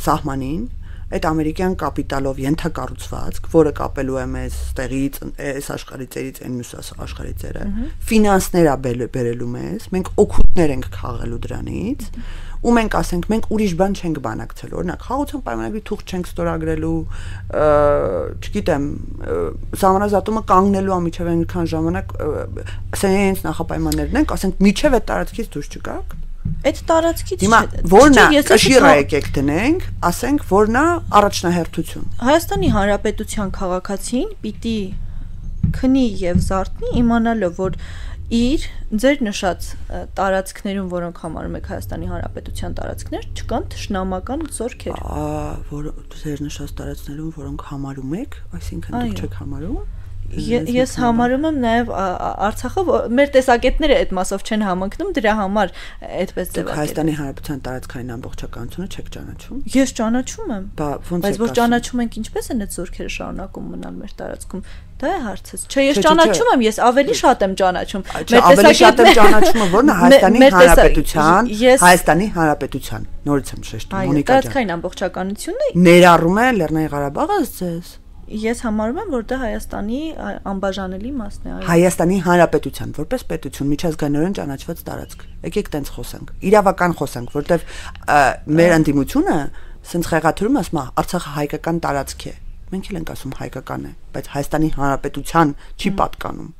սահմանին, այդ ամերիկյան կապիտալով ենթակառուցվածք, որը կապելու է մեզ ստեղից, այս աշխարհի ծերից այն մյուս աշխարհի ծերը, ֆինանսներ է բերելու մեզ, մենք օգուտներ ենք քաղելու դրանից, ու մենք ասենք, մենք ուրիշ բան չենք բանակցել, օրինակ, խաղաղության պայմանագրի թուղթ չենք ստորագրելու, չգիտեմ, սահմանազատումը կանգնելու ամիջև այնքան ժամանակ, սենց նախապայմաններն ենք, ասենք, միջև այդ տարածքից դուրս չգաք։ Այդ տարածքից հիմա որն է կշիռը եկեք դնենք, ասենք որն է առաջնահերթություն։ Հայաստանի Հանրապետության քաղաքացին պիտի քնի եւ զարթնի իմանալով, որ իր ձեր նշած տարածքներում, որոնք համարում եք Հայաստանի Հանրապետության տարածքներ, չկան թշնամական զորքեր։ Որ ձեր նշած տարածքներում, որոնք համարում եք, այսինքն դուք չեք համարում։ Ես համարում եմ նաև Արցախը, մեր տեսակետները այդ մասով չեն համընկնում, դրա համար այդպես ձևակերպել։ Հայաստանի Հանրապետության տարածքային ամբողջականությունը չեք ճանաչում։ Ես ճանաչում եմ։ Բայց որ ճանաչում ենք, ինչպես են այդ զորքերը շարունակում մնալ մեր տարածքում։ Դա է հարցս։ Չէ, ես ճանաչում եմ, ես ավելի շատ եմ ճանաչում։ Ավելի շատ եմ ճանաչումը, որն է Հայաստանի Հանրապետության։ Նորից եմ շեշտում, Մոնիկա ջան։ Տարածքային ամբողջականությունը ներառում է Լեռնային Ղարաբաղը ձեզ։ Ես համարում եմ, որ դա Հայաստանի անբաժանելի մասն է, այո։ Հայաստանի Հանրապետության որպես պետություն միջազգայինորեն ճանաչված տարածք։ Եկեք տենց խոսենք։ Իրավական խոսենք, որտեվ մեր ընդդիմությունը սենց խեղաթյուրում ասում է Արցախը հայկական տարածք է։ Մենք էլ ենք ասում հայկական է, բայց Հայաստանի Հանրապետության չի պատկանում։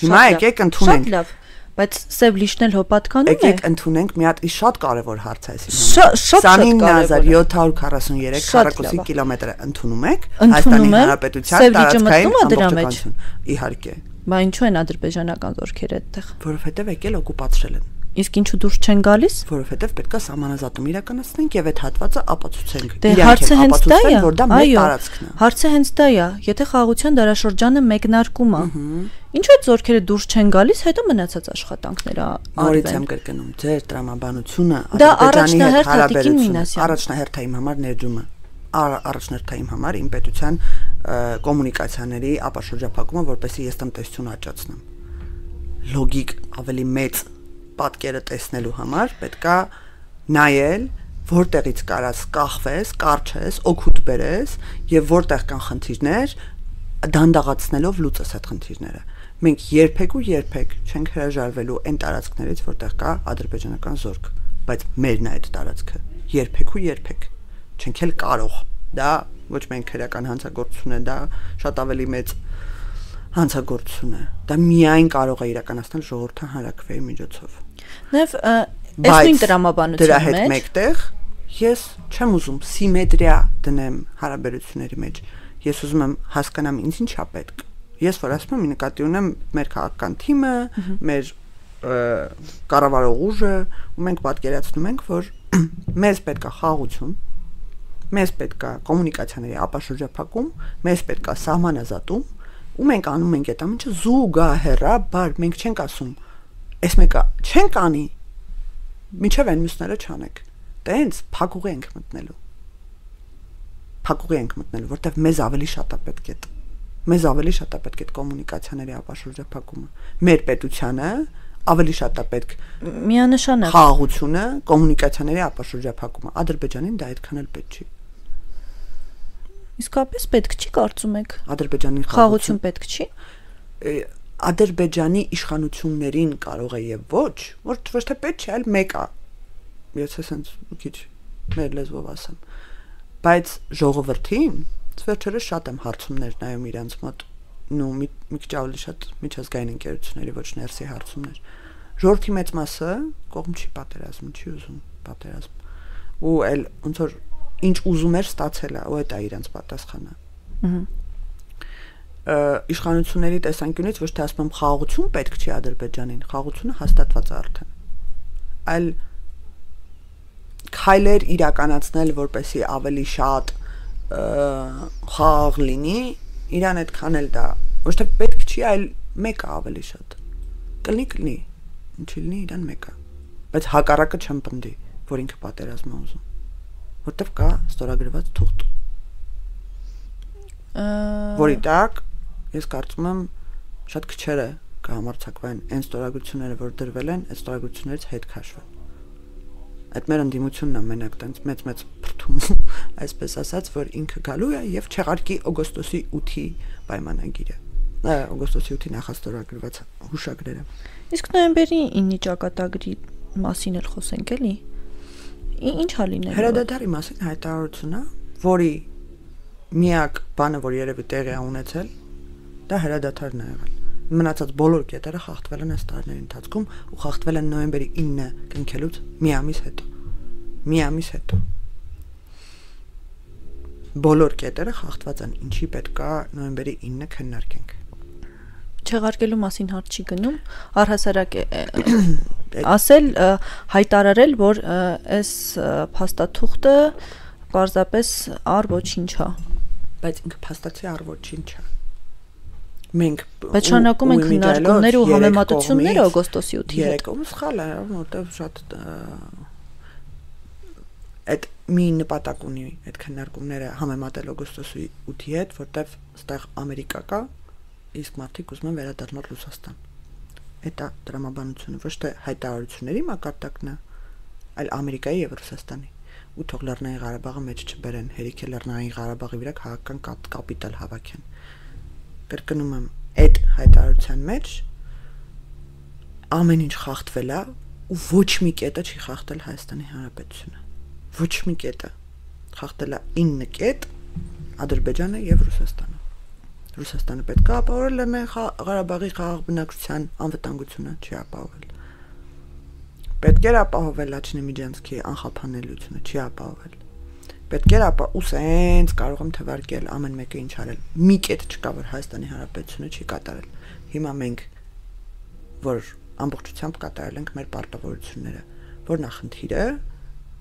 Հիմա եկեք ընդունենք։ Շատ լավ, բայց սև լիշն էլ հո պատկանում է։ Եկեք ընդունենք մի հատ շատ կարևոր հարց է այսինքն 29743 քառակուսի կիլոմետրը ընդունում եք Հայաստանի Հանրապետության տարածքային ամբողջականություն։ Իհարկե։ Բա ինչու են ադրբեջանական զորքերը այդտեղ։ Որովհետև եկել օկուպացրել են։ Իսկ ինչու դուրս չեն գալիս։ Որովհետև պետք է սահմանազատում իրականացնենք եւ այդ հատվածը ապացուցենք։ Հարցը հենց դա է, որ դա մեր տարածքն է։ Հարցը հենց դա է, եթե խաղաղության դարաշրջանը մեկնարկում է, ինչու այդ զորքերը դուրս չեն գալիս, հետո մնացած աշխատանքները նորից եմ կրկնում, ձեր տրամաբանությունը Ադրբեջանի հետ հարաբերությունը առաջնահերթային համար ներդրումը, առաջնահերթային համար իմ պետության կոմունիկացիաների ապաշրջափակումը, որպեսզի ես տնտեսություն աճացնեմ։ Լոգիկ ավելի մեծ պատկերը տեսնելու համար պետքա նայել որտեղից կարաս կախվես, կարճես, օգուտ բերես եւ որտեղ կան խնդիրներ դանդաղացնելով լուծես այդ խնդիրները։ Մենք երբեք չենք հրաժարվելու այն տարածքներից, որտեղ կա ադրբեջանական զորք, բայց մերն է այդ տարածքը։ Երբեք չենք էլ կարող։ Դա ոչ միայն քրեական հանցագործություն է, դա շատ ավելի մեծ հանցագործություն է։ Դա միայն կարող է իրականացնել ժողովրդի հանրակրվեի միջոցով։ Նաև այս նույն տրամաբանության դրա հետ մեկտեղ ես չեմ ուզում սիմետրիա դնեմ հարաբերությունների մեջ։ Ես ուզում եմ հասկանամ ինձ ինչա պետք։ Ես որ ասում եմ, նկատի ունեմ մեր քաղաքական թիմը, մեր կառավարող ուժը, ու մենք պատկերացնում ենք, որ մեզ պետք է խաղաղություն, մեզ պետք է կոմունիկացիաների ապաշրջափակում, մեզ պետք է սահմանազատում, ու մենք անում ենք այդ ամենը զուգահեռաբար, մենք չենք ասում, այս մեկը չենք անի, մինչև այն մյուսները չանեք։ Տենց փակուղի ենք մտնելու, որտեղ մեզ ավելի շատ է պետք է Մեզ ավելի շատ է պետք է կոմունիկացիաների ապաշրջափակումը։ Մեր պետությանը ավելի շատ է պետք միանշանակ խաղաղությունը, կոմունիկացիաների ապաշրջափակումը։ Ադրբեջանին դա այդքան էլ պետք չի։ Իսկապես պետք չի, կարծում եք։ Ադրբեջանի խաղաղություն պետք չի։ Ադրբեջանի իշխանություններին կարող է եւ ոչ թե պետք չէ, այլ մեկ է։ Ես ասենց մի քիչ մեր լեզվով ասեմ։ Բայց ժողովրդին վերջերս շատ եմ հարցումներ նայում իրանց մոտ, մի քիչ ավելի շատ միջազգային ընկերությունների, ոչ ներսի հարցումներ։ Ժողովրդի մեծ մասը կողմ չի պատերազմ, չի ուզում պատերազմ։ Ու այլ ոնց որ ինչ ուզում էր ստացել է, ու դա է իրանց պատասխանը։ Իշխանությունների տեսանկյունից ոչ թե ասում եմ խաղաղություն պետք չի Ադրբեջանին, խաղաղությունը հաստատված է արդեն։ Այլ քայլեր իրականացնել, որպեսզի ավելի շատ խաղաղ լինի, իրան այդքան էլ դա ոչ թե պետք չի, այլ մեկը ավելի շատ կլինի, ինչի լինի իրան մեկը, բայց հակառակը չեմ պնդի, որ ինքը պատերազմ է ուզում, որտեվ կա ստորագրված թուղթ, որի տակ ես կարծում եմ շատ քչերը կհամարձակվեն այն ստորագրությունները, որ դրվել են, այդ ստորագրություններից հետ քաշվեն։ Այդ մեր ընդդիմությունն է մենակ տենց մեծ փրթում, այսպես ասած, որ ինքը գալու է եւ չեղարկի օգոստոսի 8-ի պայմանագիրը։ Օգոստոսի 8-ի նախաստորագրված հուշագրերը։ Իսկ նոյեմբերի 9-ի ճակատագրի մասին էլ խոսենք էլի։ Ինչ է լինելու։ Հրադադարի մասին հայտարարությունը, որի միակ բանը, որ երևի տեղի է ունեցել, դա հրադադարն է եղել։ Մնացած բոլոր կետերը խախտվել են այս տարիների ընթացքում ու խախտվել են նոյեմբերի 9-ը կնքելուց մի ամիս հետո։ Բոլոր կետերը խախտված են, ինչի պետք է նոյեմբերի 9-ը քննարկենք։ Չեղարկելու մասին հարց չի գնում, առհասարակ ասել հայտարարել, որ այս փաստաթուղթը պարզապես առ ոչինչ է։ Բայց ինքը փաստացի առ ոչինչ է։ Մենք բայց շարունակում ենք քննարկումներ ու համեմատություններ օգոստոսի 8-ի հետ։ Երեկոմ սխալ է, որտեղ շատ այդ մի նպատակ ունի այդ քննարկումները համեմատել օգոստոսի 8-ի հետ, որտեղ այստեղ Ամերիկա կա, իսկ մարդիկ ուզում են վերադառնալ Ռուսաստան։ Այդ է դրամաբանությունը, ոչ թե հայտարարությունների մակարդակն է, այլ Ամերիկայի եւ Ռուսաստանի։ Ու թող Լեռնային Ղարաբաղը մեջ չբերեն, հերիք է Լեռնային Ղարաբաղի վրա քաղաքական կապիտալ հավաքեն։ Կրկնում եմ, այդ հայտարարության մեջ ամեն ինչ խախտվել է ու ոչ մի կետը չի խախտել Հայաստանի Հանրապետությունը։ Ոչ մի կետը խախտել է 9 կետ Ադրբեջանը եւ Ռուսաստանը։ Ռուսաստանը պետք է ապահովել Լեռնային Ղարաբաղի խաղաղ բնակչության անվտանգությունը, չի ապահովել։ Պետք էր ապահովել Լաչինի-Միջանցքի անխափանելիությունը, չի ապահովել։ Պետք էր ու սենց կարող եմ թվարկել ամեն մեկը ինչ արել։ Մի կետ չկա, որ Հայաստանի Հանրապետությունը չի կատարել։ Հիմա մենք որ ամբողջությամբ կատարել ենք մեր պարտավորությունները, որ նախնդիրը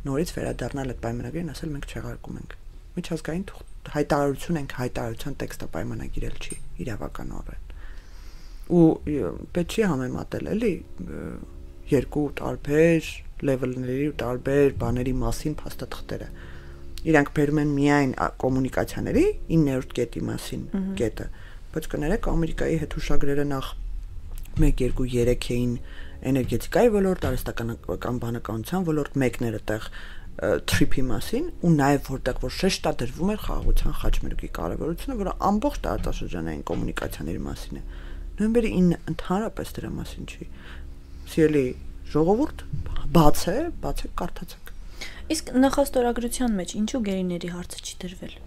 նորից վերադառնալ այդ պայմանագրին, ասել մենք չեղարկում ենք։ Միջազգային հայտարարություն ենք, հայտարարության տեքստը պայմանագիրել չի իրավականորեն։ Ու պետք չի համեմատել էլի երկու տարբեր լեվելների ու տարբեր բաների մասին փաստաթղթերը։ Իրանք բերում են միայն կոմունիկացիաների 9-րդ կետի մասին կետը, բայց կներեք Ամերիկայի հետ հուշագրերը նախ 1, 2, 3 էին էներգետիկայի ոլորտ, արհեստական բանականության ոլորտ, մեկն էր այդտեղ թրիփի մասին ու նաև որտեղ որ շեշտադրվում էր խաղաղության խաչմերուկի կարևորությունը, որը ամբողջ տարածաշրջանային կոմունիկացիաների մասին է։ Նոյեմբերի 9 ընդհանրապես դրա մասին չի։ Սիրելի ժողովուրդ, բաց է, կարդացեք։ Իսկ նախաստորագրության մեջ ինչու գերիների հարցը չի դրվել։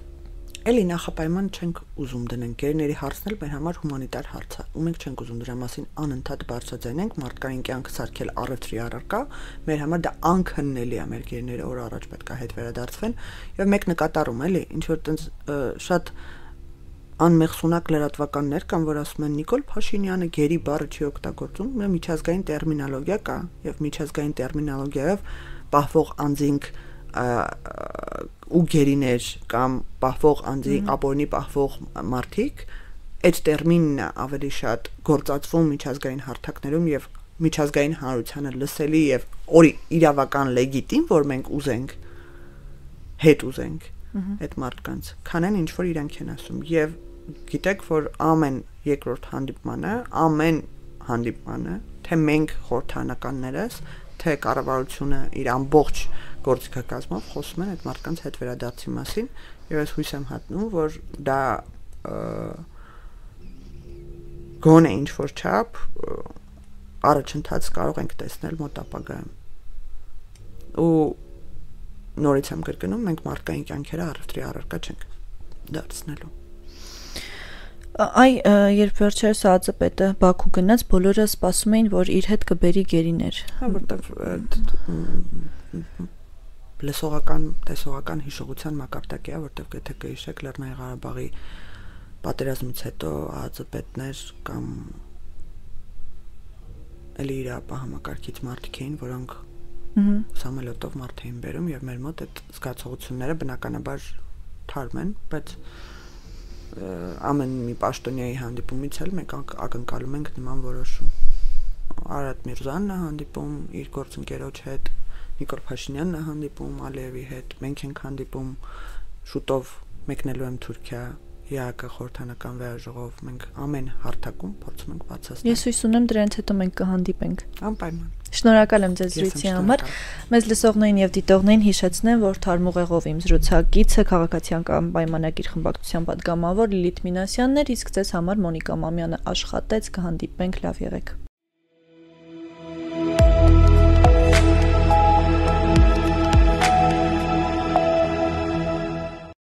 Էլի նախապայման չենք ուզում դնենք, գերիների հարցն էլ մեր համար հումանիտար հարց է, ու մենք չենք ուզում դրա մասին անընդհատ բարձրաձայնենք, մարդկային կյանքը սարքել առևտրի առարկա, մեր համար դա անքննելի է, մեր գերիները օր առաջ պետք է հետ վերադարձվեն, եւ մեկ նկատառում էլի, ինչ որ տենց շատ անմեղսունակ լրատվականներ կան, որ ասում են Նիկոլ Փաշինյանը գերի բառը չի օգտագործում, միջազգային տերմինոլոգիա կա, եւ միջազգային տերմինոլոգիայով պահվող անձինք ու գերիներ կամ պահվող անձի ապօրինի պահվող մարդիկ այդ տերմինն ավելի շատ գործածվում միջազգային հարթակներում եւ միջազգային հանրությանը լսելի եւ իրավական լեգիտիմ, որ մենք ուզենք հետ ուզենք այդ մարդկանց, քանեն ինչ որ իրանք են ասում եւ գիտեք որ ամեն երկրորդ հանդիպմանը թե մենք խորհրդանականներս թե կառավարությունը իր ամբողջ գործիքակազմով խոսում են այդ մարդկանց հետ վերադարձի մասին եւ ես հույս եմ հատնում որ դա գոնե ինչ որ չափ առաջընթաց կարող ենք տեսնել մոտ ապագայում ու նորից եմ կրկնում մենք մարդկային կյանքերը առևտրի առարկա չենք դարձնելու երբ վերջերս ԱԾՊ-ը Բաքու գնաց, բոլորը սպասում էին, որ իր հետ կբերի գերիներ։ Հա, որտեղ լսողական, տեսողական հիշողության մակարդակի է, որտեղ եթե կհիշեք Լեռնային Ղարաբաղի պատերազմից հետո ԱԾՊ-ներ կամ էլի իրապահ համակարգից մարդիկ էին, որոնք սամոլոտով մարդ էին բերում եւ մեր մոտ այդ զգացողությունները բնականաբար թարմ են, բայց ամեն մի պաշտոնյայի հանդիպումից էլ մենք ակնկալում ենք նման որոշում։ Արարատ Միրզյանն է հանդիպում իր գործընկերոջ հետ, Նիկոլ Փաշինյանն է հանդիպում Ալիևի հետ, մենք ենք հանդիպում շուտով մեկնելու եմ Թուրքիա, ԵԱԿ խորհրդանական վերաժողով, մենք ամեն հարթակում փորձում ենք բացասնել։ Ես հույս ունեմ դրանից հետո մենք կհանդիպենք։ Անպայման։ Շնորհակալ եմ ձեզ զրույցի համար։ Մեզ լսողներին եւ դիտողներին հիշեցնեմ, որ Թարմուղեղով իմ զրուցակիցը քաղաքացիական պայմանագիր խմբակցության պատգամավոր Լիլիթ Մինասյանն էր, իսկ ձեզ համար Մոնիկա Մամյանը աշխատեց, կհանդիպենք, լավ եղեք։